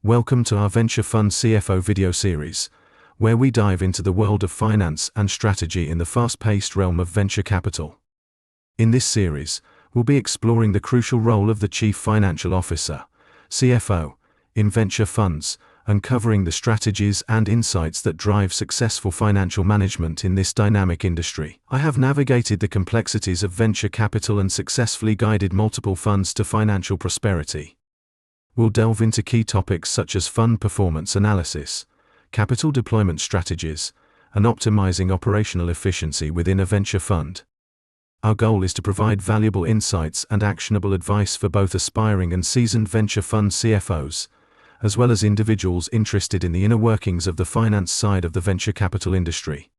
Welcome to our Venture Fund CFO video series, where we dive into the world of finance and strategy in the fast-paced realm of venture capital. In this series, we'll be exploring the crucial role of the Chief Financial Officer, CFO, in venture funds, uncovering the strategies and insights that drive successful financial management in this dynamic industry. I have navigated the complexities of venture capital and successfully guided multiple funds to financial prosperity. We'll delve into key topics such as fund performance analysis, capital deployment strategies, and optimizing operational efficiency within a venture fund. Our goal is to provide valuable insights and actionable advice for both aspiring and seasoned venture fund CFOs, as well as individuals interested in the inner workings of the finance side of the venture capital industry.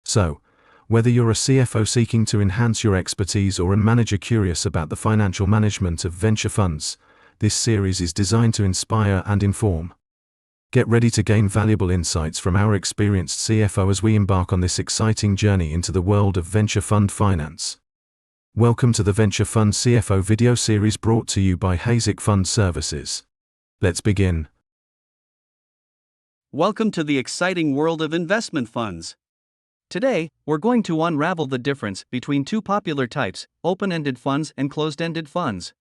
So, whether you're a CFO seeking to enhance your expertise or a manager curious about the financial management of venture funds, this series is designed to inspire and inform. Get ready to gain valuable insights from our experienced CFO as we embark on this exciting journey into the world of venture fund finance. Welcome to the Venture Fund CFO video series brought to you by Hazic Fund Services. Let's begin. Welcome to the exciting world of investment funds. Today, we're going to unravel the difference between two popular types, open-ended funds and closed-ended funds.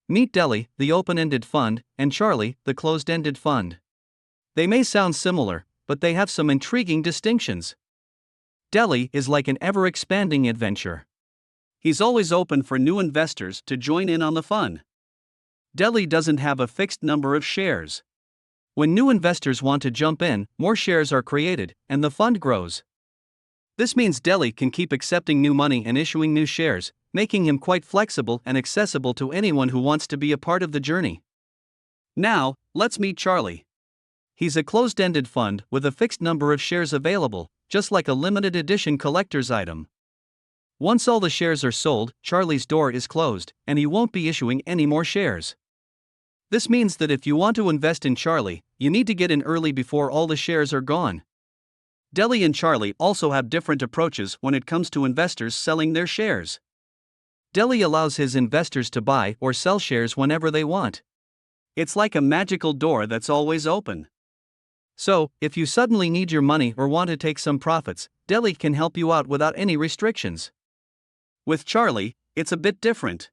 Meet Delhi, the open-ended fund, and Charlie, the closed-ended fund. They may sound similar, but they have some intriguing distinctions. Delhi is like an ever-expanding adventure. He's always open for new investors to join in on the fun. Delhi doesn't have a fixed number of shares. When new investors want to jump in, more shares are created, and the fund grows. This means Delhi can keep accepting new money and issuing new shares, making him quite flexible and accessible to anyone who wants to be a part of the journey. Now, let's meet Charlie. He's a closed-ended fund with a fixed number of shares available, just like a limited edition collector's item. Once all the shares are sold, Charlie's door is closed, and he won't be issuing any more shares. This means that if you want to invest in Charlie, you need to get in early before all the shares are gone. Delhi and Charlie also have different approaches when it comes to investors selling their shares. Delhi allows his investors to buy or sell shares whenever they want. It's like a magical door that's always open. So, if you suddenly need your money or want to take some profits, Delhi can help you out without any restrictions. With Charlie, it's a bit different.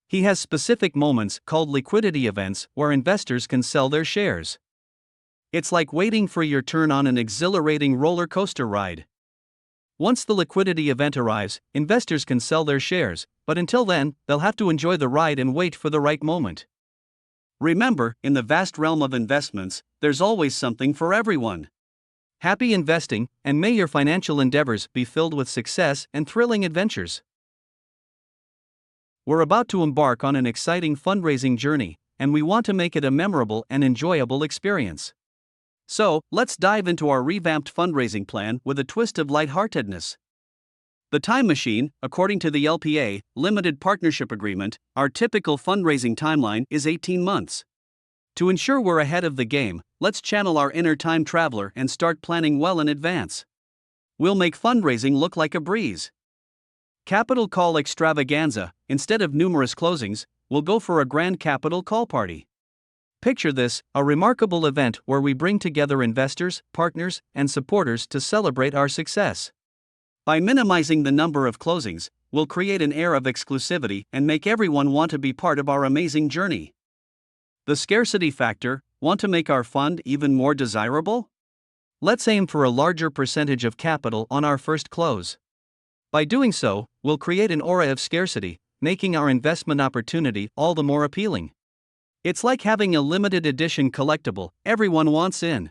He has specific moments called liquidity events where investors can sell their shares. It's like waiting for your turn on an exhilarating roller coaster ride. Once the liquidity event arrives, investors can sell their shares, but until then, they'll have to enjoy the ride and wait for the right moment. Remember, in the vast realm of investments, there's always something for everyone. Happy investing, and may your financial endeavors be filled with success and thrilling adventures. We're about to embark on an exciting fundraising journey, and we want to make it a memorable and enjoyable experience. So, let's dive into our revamped fundraising plan with a twist of lightheartedness. The Time Machine, according to the LPA, Limited Partnership Agreement, our typical fundraising timeline is 18 months. To ensure we're ahead of the game, let's channel our inner time traveler and start planning well in advance. We'll make fundraising look like a breeze. Capital Call Extravaganza, instead of numerous closings, we'll go for a grand capital call party. Picture this, a remarkable event where we bring together investors, partners, and supporters to celebrate our success. By minimizing the number of closings, we'll create an air of exclusivity and make everyone want to be part of our amazing journey. The scarcity factor, want to make our fund even more desirable? Let's aim for a larger percentage of capital on our first close. By doing so, we'll create an aura of scarcity, making our investment opportunity all the more appealing. It's like having a limited edition collectible everyone wants in.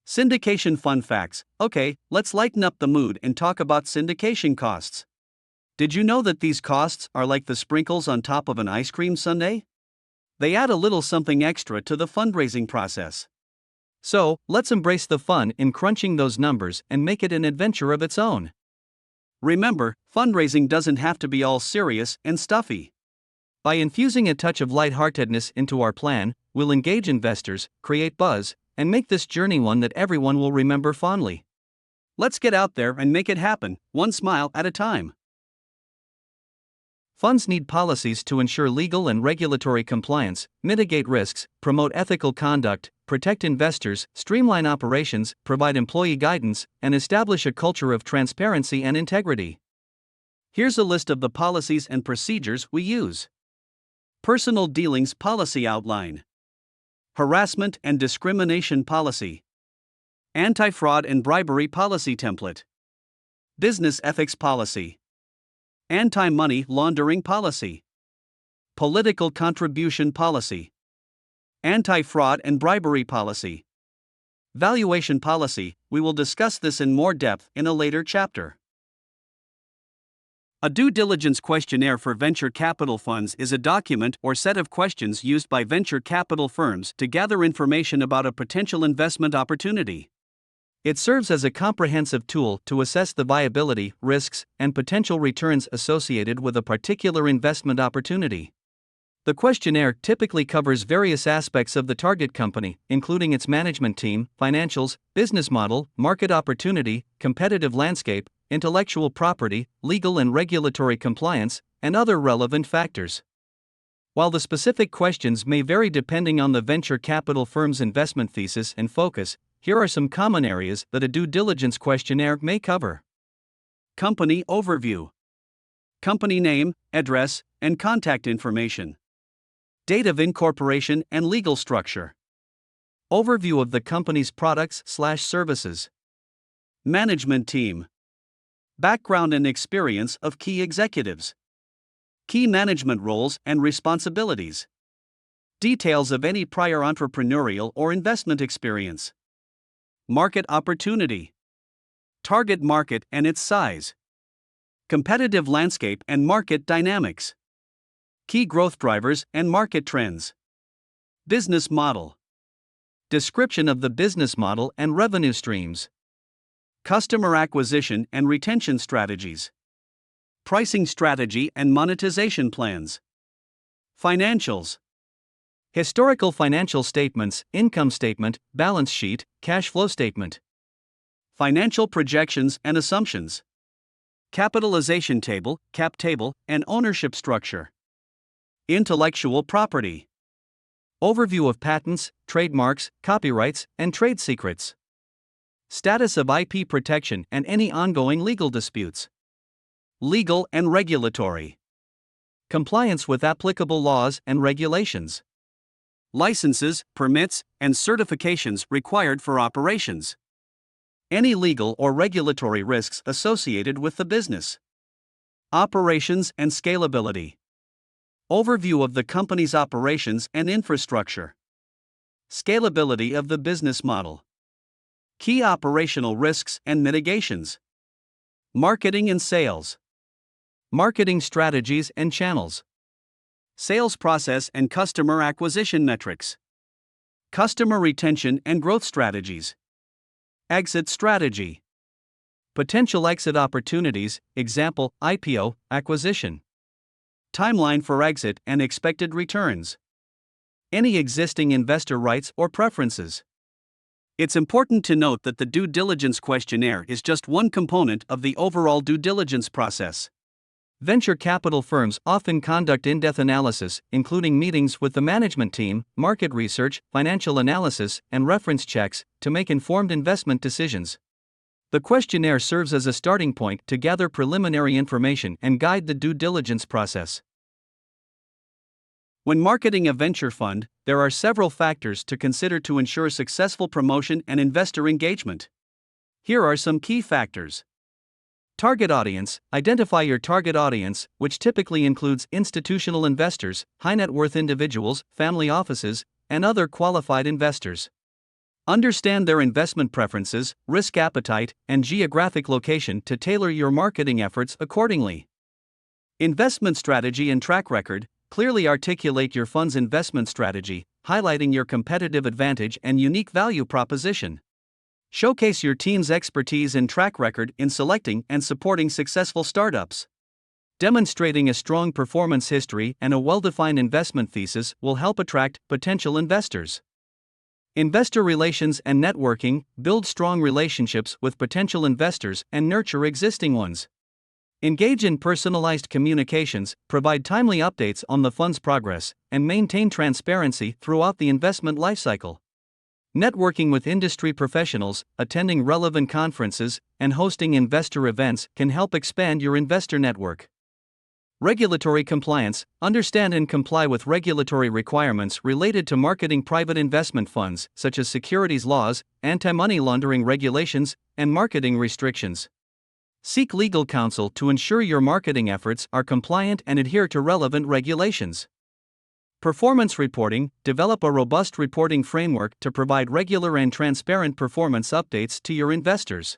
Syndication fun facts. Okay, let's lighten up the mood and talk about syndication costs. Did you know that these costs are like the sprinkles on top of an ice cream sundae? They add a little something extra to the fundraising process. So, let's embrace the fun in crunching those numbers and make it an adventure of its own. Remember, fundraising doesn't have to be all serious and stuffy. By infusing a touch of lightheartedness into our plan, we'll engage investors, create buzz, and make this journey one that everyone will remember fondly. Let's get out there and make it happen, one smile at a time. Funds need policies to ensure legal and regulatory compliance, mitigate risks, promote ethical conduct, protect investors, streamline operations, provide employee guidance, and establish a culture of transparency and integrity. Here's a list of the policies and procedures we use. Personal Dealings Policy Outline. Harassment and Discrimination Policy. Anti-Fraud and Bribery Policy Template. Business Ethics Policy. Anti-Money Laundering Policy. Political Contribution Policy. Anti-Fraud and Bribery Policy. Valuation Policy. We will discuss this in more depth in a later chapter. A due diligence questionnaire for venture capital funds is a document or set of questions used by venture capital firms to gather information about a potential investment opportunity. It serves as a comprehensive tool to assess the viability, risks, and potential returns associated with a particular investment opportunity. The questionnaire typically covers various aspects of the target company, including its management team, financials, business model, market opportunity, competitive landscape, intellectual property, legal and regulatory compliance, and other relevant factors. While the specific questions may vary depending on the venture capital firm's investment thesis and focus, here are some common areas that a due diligence questionnaire may cover. Company overview. Company name, address, and contact information. Date of incorporation and legal structure. Overview of the company's products/services. Management team. Background and experience of key executives. Key management roles and responsibilities. Details of any prior entrepreneurial or investment experience. Market opportunity. Target market and its size. Competitive landscape and market dynamics. Key growth drivers and market trends. Business model. Description of the business model and revenue streams. Customer acquisition and retention strategies. Pricing strategy and monetization plans. Financials. Historical financial statements, income statement, balance sheet, cash flow statement. Financial projections and assumptions. Capitalization table, cap table, and ownership structure. Intellectual property. Overview of patents, trademarks, copyrights, and trade secrets. Status of IP protection and any ongoing legal disputes. Legal and regulatory. Compliance with applicable laws and regulations. Licenses, permits, and certifications required for operations. Any legal or regulatory risks associated with the business. Operations and scalability. Overview of the company's operations and infrastructure. Scalability of the business model. Key operational risks and mitigations. Marketing and sales. Marketing strategies and channels. Sales process and customer acquisition metrics. Customer retention and growth strategies. Exit strategy. Potential exit opportunities, example, IPO, acquisition. Timeline for exit and expected returns. Any existing investor rights or preferences. It's important to note that the due diligence questionnaire is just one component of the overall due diligence process. Venture capital firms often conduct in-depth analysis, including meetings with the management team, market research, financial analysis, and reference checks, to make informed investment decisions. The questionnaire serves as a starting point to gather preliminary information and guide the due diligence process. When marketing a venture fund, there are several factors to consider to ensure successful promotion and investor engagement. Here are some key factors. Target audience. Identify your target audience, which typically includes institutional investors, high net worth individuals, family offices, and other qualified investors. Understand their investment preferences, risk appetite, and geographic location to tailor your marketing efforts accordingly. Investment strategy and track record. Clearly articulate your fund's investment strategy, highlighting your competitive advantage and unique value proposition. Showcase your team's expertise and track record in selecting and supporting successful startups. Demonstrating a strong performance history and a well-defined investment thesis will help attract potential investors. Investor relations and networking. Build strong relationships with potential investors and nurture existing ones. Engage in personalized communications, provide timely updates on the fund's progress, and maintain transparency throughout the investment lifecycle. Networking with industry professionals, attending relevant conferences, and hosting investor events can help expand your investor network. Regulatory compliance. Understand and comply with regulatory requirements related to marketing private investment funds, such as securities laws, anti-money laundering regulations, and marketing restrictions. Seek legal counsel to ensure your marketing efforts are compliant and adhere to relevant regulations. Performance reporting. Develop a robust reporting framework to provide regular and transparent performance updates to your investors.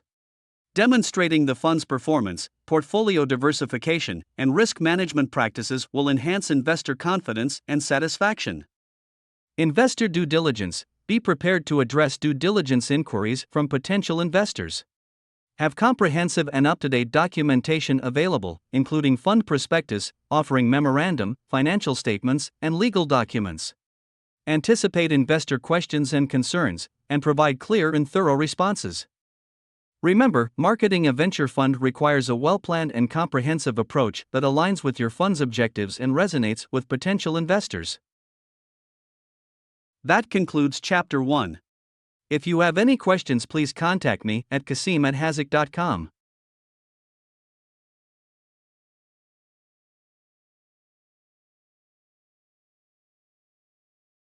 Demonstrating the fund's performance, portfolio diversification, and risk management practices will enhance investor confidence and satisfaction. Investor due diligence. Be prepared to address due diligence inquiries from potential investors. Have comprehensive and up-to-date documentation available, including fund prospectus, offering memorandum, financial statements, and legal documents. Anticipate investor questions and concerns, and provide clear and thorough responses. Remember, marketing a venture fund requires a well-planned and comprehensive approach that aligns with your fund's objectives and resonates with potential investors. That concludes Chapter 1. If you have any questions, please contact me at Kasim@hazic.com.